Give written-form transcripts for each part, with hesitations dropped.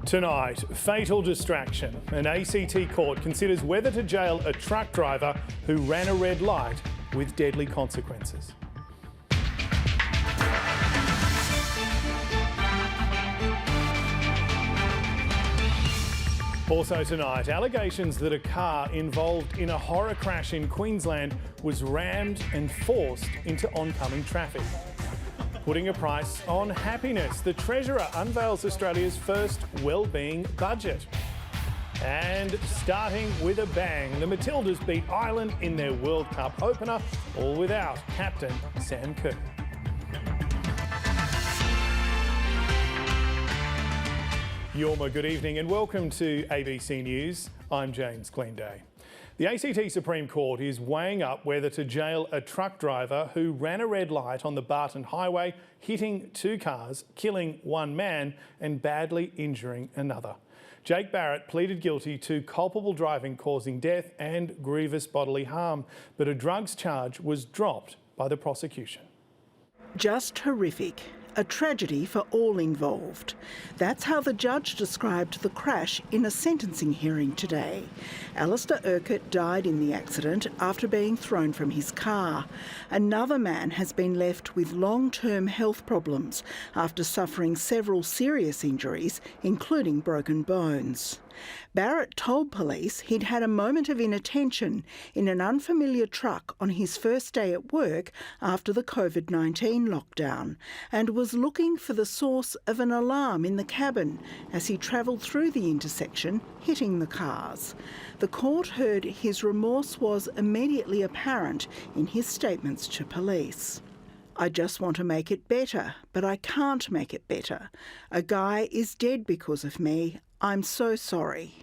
Tonight, fatal distraction. An A.C.T court considers whether to jail a truck driver who ran a red light with deadly consequences. Also tonight, allegations that a car involved in a horror crash in Queensland was rammed and forced into oncoming traffic. Putting a price on happiness, the Treasurer unveils Australia's first wellbeing budget. And starting with a bang, the Matildas beat Ireland in their World Cup opener, all without captain Sam Kerr. Yorma, good evening and welcome to ABC News. I'm James Glenday. The A.C.T Supreme Court is weighing up whether to jail a truck driver who ran a red light on the Barton Highway, hitting two cars, killing one man and badly injuring another. Jake Barrett pleaded guilty to culpable driving causing death and grievous bodily harm, but a drugs charge was dropped by the prosecution. Just horrific. A tragedy for all involved. That's how the judge described the crash in a sentencing hearing today. Alistair Urquhart died in the accident after being thrown from his car. Another man has been left with long-term health problems after suffering several serious injuries, including broken bones. Barrett told police he'd had a moment of inattention in an unfamiliar truck on his first day at work after the COVID-19 lockdown and was looking for the source of an alarm in the cabin as he travelled through the intersection, hitting the cars. The court heard his remorse was immediately apparent in his statements to police. "I just want to make it better, but I can't make it better. A guy is dead because of me. I'm so sorry."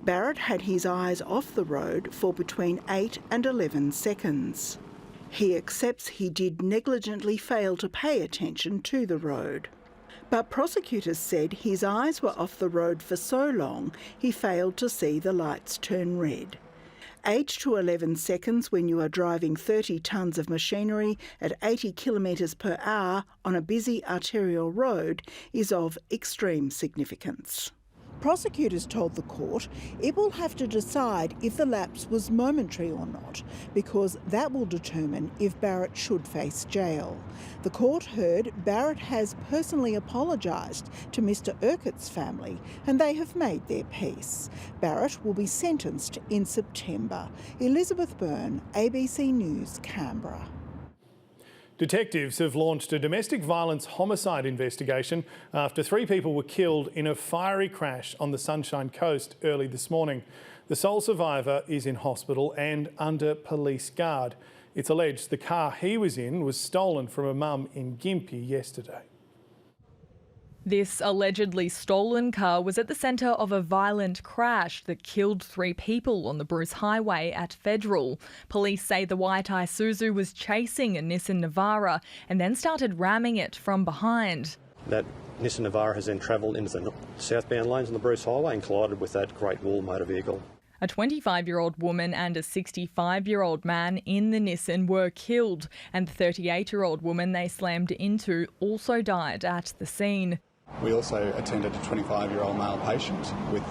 Barrett had his eyes off the road for between 8 and 11 seconds. He accepts he did negligently fail to pay attention to the road. But prosecutors said his eyes were off the road for so long he failed to see the lights turn red. 8 to 11 seconds when you are driving 30 tonnes of machinery at 80 kilometres per hour on a busy arterial road is of extreme significance. Prosecutors told the court it will have to decide if the lapse was momentary or not, because that will determine if Barrett should face jail. The court heard Barrett has personally apologised to Mr Urquhart's family and they have made their peace. Barrett will be sentenced in September. Elizabeth Byrne, ABC News, Canberra. Detectives have launched a domestic violence homicide investigation after 3 people were killed in a fiery crash on the Sunshine Coast early this morning. The sole survivor is in hospital and under police guard. It's alleged the car he was in was stolen from a mum in Gympie yesterday. This allegedly stolen car was at the centre of a violent crash that killed 3 people on the Bruce Highway at Federal. Police say the white Isuzu was chasing a Nissan Navara and then started ramming it from behind. That Nissan Navara has then travelled into the southbound lanes on the Bruce Highway and collided with that Great Wall motor vehicle. A 25-year-old woman and a 65-year-old man in the Nissan were killed, and the 38-year-old woman they slammed into also died at the scene. We also attended a 25-year-old male patient with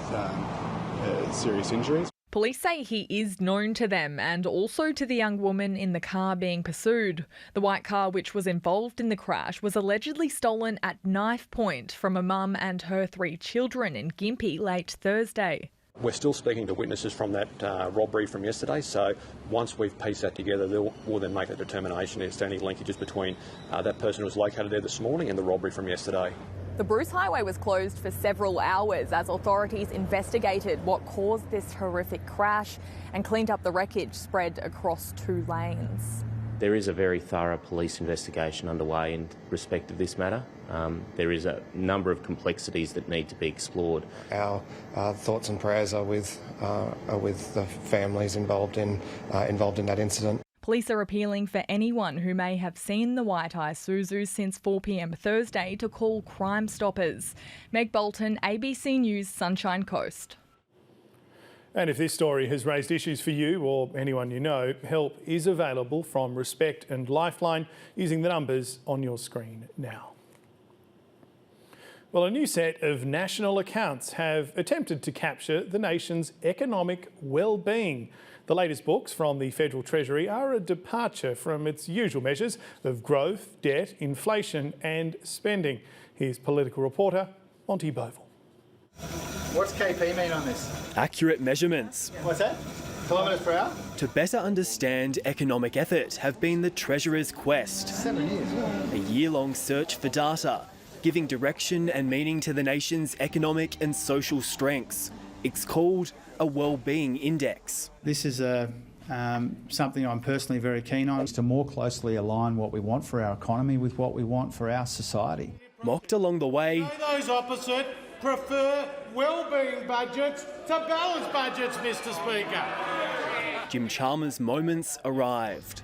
serious injuries. Police say he is known to them and also to the young woman in the car being pursued. The white car which was involved in the crash was allegedly stolen at knife point from a mum and her 3 children in Gympie late Thursday. We're still speaking to witnesses from that robbery from yesterday, so once we've pieced that together, we'll then make a determination as to any linkages between that person who was located there this morning and the robbery from yesterday. The Bruce Highway was closed for several hours as authorities investigated what caused this horrific crash and cleaned up the wreckage spread across 2 lanes. There is a very thorough police investigation underway in respect of this matter. There is a number of complexities that need to be explored. Our thoughts and prayers are with the families involved in that incident. Police are appealing for anyone who may have seen the white Isuzu since 4 p.m. Thursday to call Crime Stoppers. Meg Bolton, ABC News, Sunshine Coast. And if this story has raised issues for you or anyone you know, help is available from Respect and Lifeline using the numbers on your screen now. Well, a new set of national accounts have attempted to capture the nation's economic well-being. The latest books from the Federal Treasury are a departure from its usual measures of growth, debt, inflation and spending. Here's political reporter Monty Bovill. What's KP mean on this? Accurate measurements. What's that? Kilometres per hour? To better understand economic effort have been the Treasurer's quest. 7 years. A year-long search for data, giving direction and meaning to the nation's economic and social strengths. It's called a Wellbeing Index. This is something I'm personally very keen on. To more closely align what we want for our economy with what we want for our society. Mocked along the way, those opposite prefer wellbeing budgets to balanced budgets, Mr. Speaker. Jim Chalmers' moments arrived.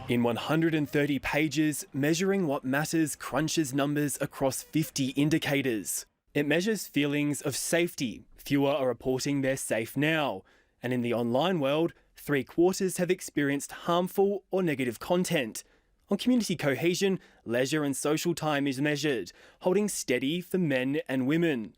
In 130 pages, Measuring What Matters crunches numbers across 50 indicators. It measures feelings of safety. Fewer are reporting they're safe now. And in the online world, 3/4 have experienced harmful or negative content. On community cohesion, leisure and social time is measured, holding steady for men and women.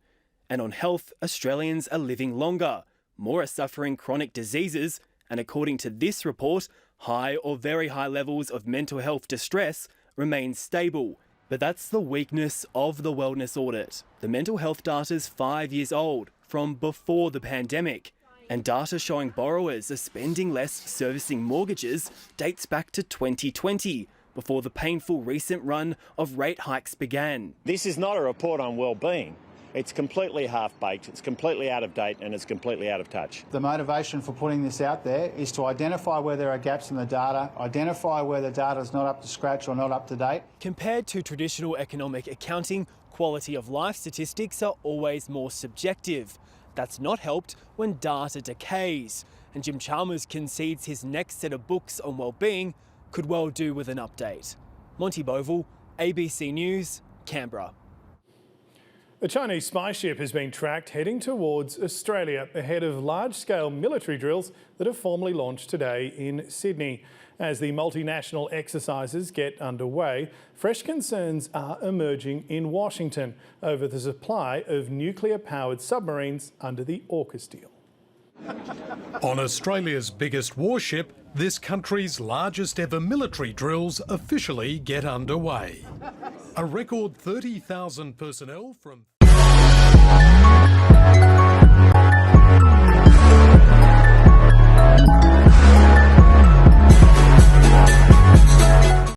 And on health, Australians are living longer. More are suffering chronic diseases, and according to this report, high or very high levels of mental health distress remain stable. But that's the weakness of the wellness audit. The mental health data's 5 years old, from before the pandemic. And data showing borrowers are spending less servicing mortgages dates back to 2020, before the painful recent run of rate hikes began. This is not a report on well-being. It's completely half-baked, it's completely out of date and it's completely out of touch. The motivation for putting this out there is to identify where there are gaps in the data, identify where the data is not up to scratch or not up to date. Compared to traditional economic accounting, quality of life statistics are always more subjective. That's not helped when data decays. And Jim Chalmers concedes his next set of books on wellbeing could well do with an update. Monty Bovill, ABC News, Canberra. A Chinese spy ship has been tracked heading towards Australia ahead of large-scale military drills that have formally launched today in Sydney. As the multinational exercises get underway, fresh concerns are emerging in Washington over the supply of nuclear-powered submarines under the AUKUS deal. On Australia's biggest warship, this country's largest ever military drills officially get underway. A record 30,000 personnel from